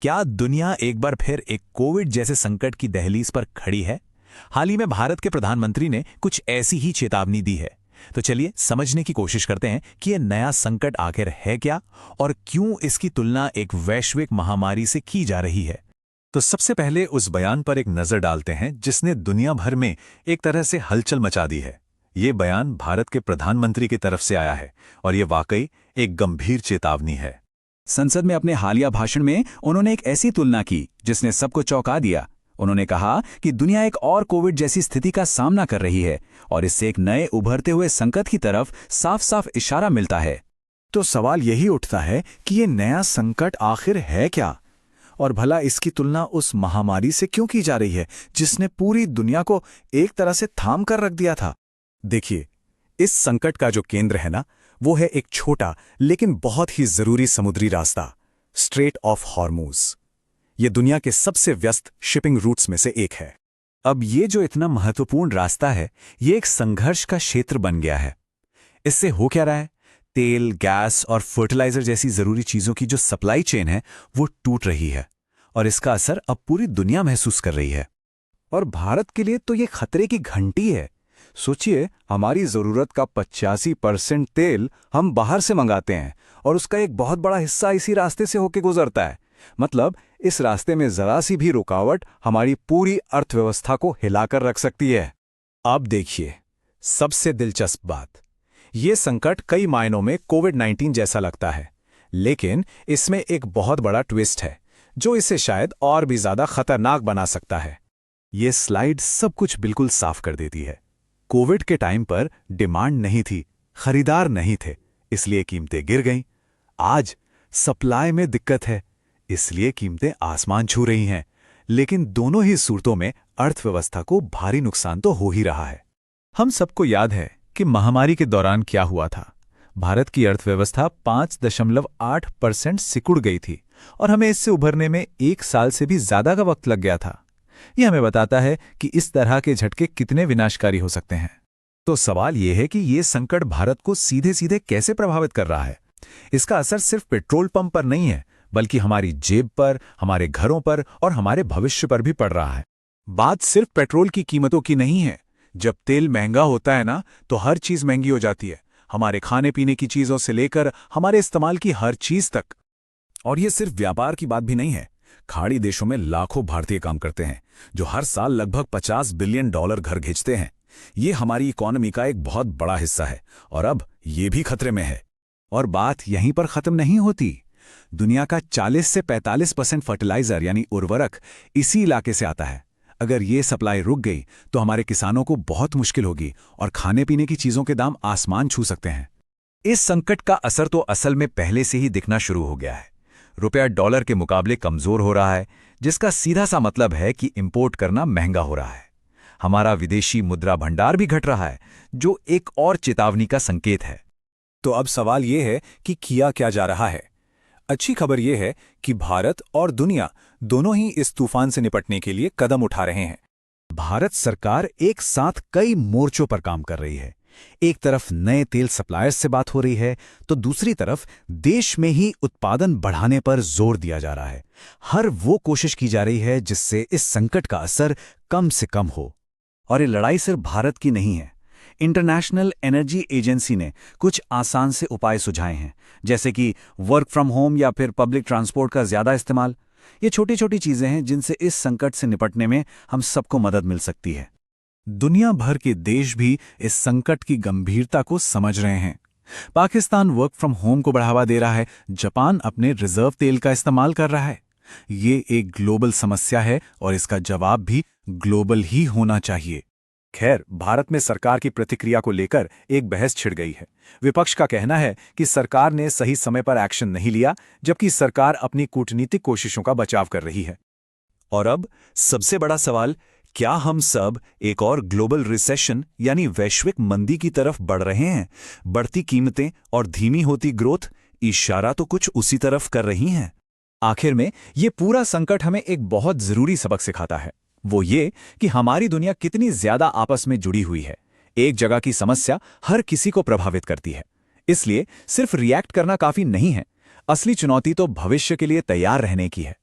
क्या दुनिया एक बार फिर एक कोविड जैसे संकट की दहलीज पर खड़ी है? हाल ही में भारत के प्रधानमंत्री ने कुछ ऐसी ही चेतावनी दी है। तो चलिए समझने की कोशिश करते हैं कि यह नया संकट आखिर है क्या और क्यों इसकी तुलना एक वैश्विक महामारी से की जा रही है। तो सबसे पहले उस बयान पर एक नजर डालते हैं जिसने दुनिया भर में एक तरह से हलचल मचा दी है। ये बयान भारत के प्रधानमंत्री की तरफ से आया है और ये वाकई एक गंभीर चेतावनी है। संसद में अपने हालिया भाषण में उन्होंने एक ऐसी तुलना की जिसने सबको चौंका दिया। उन्होंने कहा कि दुनिया एक और कोविड जैसी स्थिति का सामना कर रही है और इससे एक नए उभरते हुए संकट की तरफ साफ साफ इशारा मिलता है। तो सवाल यही उठता है कि ये नया संकट आखिर है क्या, और भला इसकी तुलना उस महामारी से क्यों की जा रही है जिसने पूरी दुनिया को एक तरह से थाम कर रख दिया था। देखिए, इस संकट का जो केंद्र है ना, वो है एक छोटा लेकिन बहुत ही जरूरी समुद्री रास्ता, स्ट्रेट ऑफ हॉर्मुज। ये दुनिया के सबसे व्यस्त शिपिंग रूट्स में से एक है। अब ये जो इतना महत्वपूर्ण रास्ता है, ये एक संघर्ष का क्षेत्र बन गया है। इससे हो क्या रहा है? तेल, गैस और फर्टिलाइजर जैसी जरूरी चीजों की जो सप्लाई चेन है वो टूट रही है और इसका असर अब पूरी दुनिया महसूस कर रही है। और भारत के लिए तो ये खतरे की घंटी है। सोचिए, हमारी जरूरत का 85% तेल हम बाहर से मंगाते हैं और उसका एक बहुत बड़ा हिस्सा इसी रास्ते से होकर गुजरता है। मतलब इस रास्ते में जरा सी भी रुकावट हमारी पूरी अर्थव्यवस्था को हिलाकर रख सकती है। अब देखिए, सबसे दिलचस्प बात, ये संकट कई मायनों में कोविड-19 जैसा लगता है, लेकिन इसमें एक बहुत बड़ा ट्विस्ट है जो इसे शायद और भी ज्यादा खतरनाक बना सकता है। ये स्लाइड सब कुछ बिल्कुल साफ कर देती है। कोविड के टाइम पर डिमांड नहीं थी, खरीदार नहीं थे, इसलिए कीमतें गिर गईं। आज सप्लाई में दिक्कत है, इसलिए कीमतें आसमान छू रही हैं। लेकिन दोनों ही सूरतों में अर्थव्यवस्था को भारी नुकसान तो हो ही रहा है। हम सबको याद है कि महामारी के दौरान क्या हुआ था। भारत की अर्थव्यवस्था 5.8% सिकुड़ गई थी और हमें इससे उभरने में 1 साल से भी ज्यादा का वक्त लग गया था। यह हमें बताता है कि इस तरह के झटके कितने विनाशकारी हो सकते हैं। तो सवाल यह है कि यह संकट भारत को सीधे सीधे कैसे प्रभावित कर रहा है। इसका असर सिर्फ पेट्रोल पंप पर नहीं है, बल्कि हमारी जेब पर, हमारे घरों पर और हमारे भविष्य पर भी पड़ रहा है। बात सिर्फ पेट्रोल की कीमतों की नहीं है। जब तेल महंगा होता है ना, तो हर चीज महंगी हो जाती है, हमारे खाने पीने की चीजों से लेकर हमारे इस्तेमाल की हर चीज तक। और यह सिर्फ व्यापार की बात भी नहीं है। खाड़ी देशों में लाखों भारतीय काम करते हैं जो हर साल लगभग $50 बिलियन घर भेजते हैं। ये हमारी इकोनॉमी का एक बहुत बड़ा हिस्सा है और अब ये भी खतरे में है। और बात यहीं पर खत्म नहीं होती। दुनिया का 40 से 45% फर्टिलाइजर यानी उर्वरक इसी इलाके से आता है। अगर ये सप्लाई रुक गई तो हमारे किसानों को बहुत मुश्किल होगी और खाने पीने की चीजों के दाम आसमान छू सकते हैं। इस संकट का असर तो असल में पहले से ही दिखना शुरू हो गया है। रुपया डॉलर के मुकाबले कमजोर हो रहा है, जिसका सीधा सा मतलब है कि इंपोर्ट करना महंगा हो रहा है। हमारा विदेशी मुद्रा भंडार भी घट रहा है, जो एक और चेतावनी का संकेत है। तो अब सवाल यह है कि किया क्या जा रहा है। अच्छी खबर यह है कि भारत और दुनिया दोनों ही इस तूफान से निपटने के लिए कदम उठा रहे हैं। भारत सरकार एक साथ कई मोर्चों पर काम कर रही है। एक तरफ नए तेल सप्लायर्स से बात हो रही है, तो दूसरी तरफ देश में ही उत्पादन बढ़ाने पर जोर दिया जा रहा है। हर वो कोशिश की जा रही है जिससे इस संकट का असर कम से कम हो। और ये लड़ाई सिर्फ भारत की नहीं है। इंटरनेशनल एनर्जी एजेंसी ने कुछ आसान से उपाय सुझाए हैं, जैसे कि वर्क फ्रॉम होम या फिर पब्लिक ट्रांसपोर्ट का ज्यादा इस्तेमाल। ये छोटी छोटी चीजें हैं जिनसे इस संकट से निपटने में हम सबको मदद मिल सकती है। दुनिया भर के देश भी इस संकट की गंभीरता को समझ रहे हैं। पाकिस्तान वर्क फ्रॉम होम को बढ़ावा दे रहा है, जापान अपने रिजर्व तेल का इस्तेमाल कर रहा है। ये एक ग्लोबल समस्या है और इसका जवाब भी ग्लोबल ही होना चाहिए। खैर, भारत में सरकार की प्रतिक्रिया को लेकर एक बहस छिड़ गई है। विपक्ष का कहना है कि सरकार ने सही समय पर एक्शन नहीं लिया, जबकि सरकार अपनी कूटनीतिक कोशिशों का बचाव कर रही है। और अब सबसे बड़ा सवाल, क्या हम सब एक और ग्लोबल रिसेशन यानी वैश्विक मंदी की तरफ बढ़ रहे हैं? बढ़ती कीमतें और धीमी होती ग्रोथ इशारा तो कुछ उसी तरफ कर रही हैं। आखिर में ये पूरा संकट हमें एक बहुत जरूरी सबक सिखाता है। वो ये कि हमारी दुनिया कितनी ज्यादा आपस में जुड़ी हुई है। एक जगह की समस्या हर किसी को प्रभावित करती है। इसलिए सिर्फ रिएक्ट करना काफी नहीं है। असली चुनौती तो भविष्य के लिए तैयार रहने की है।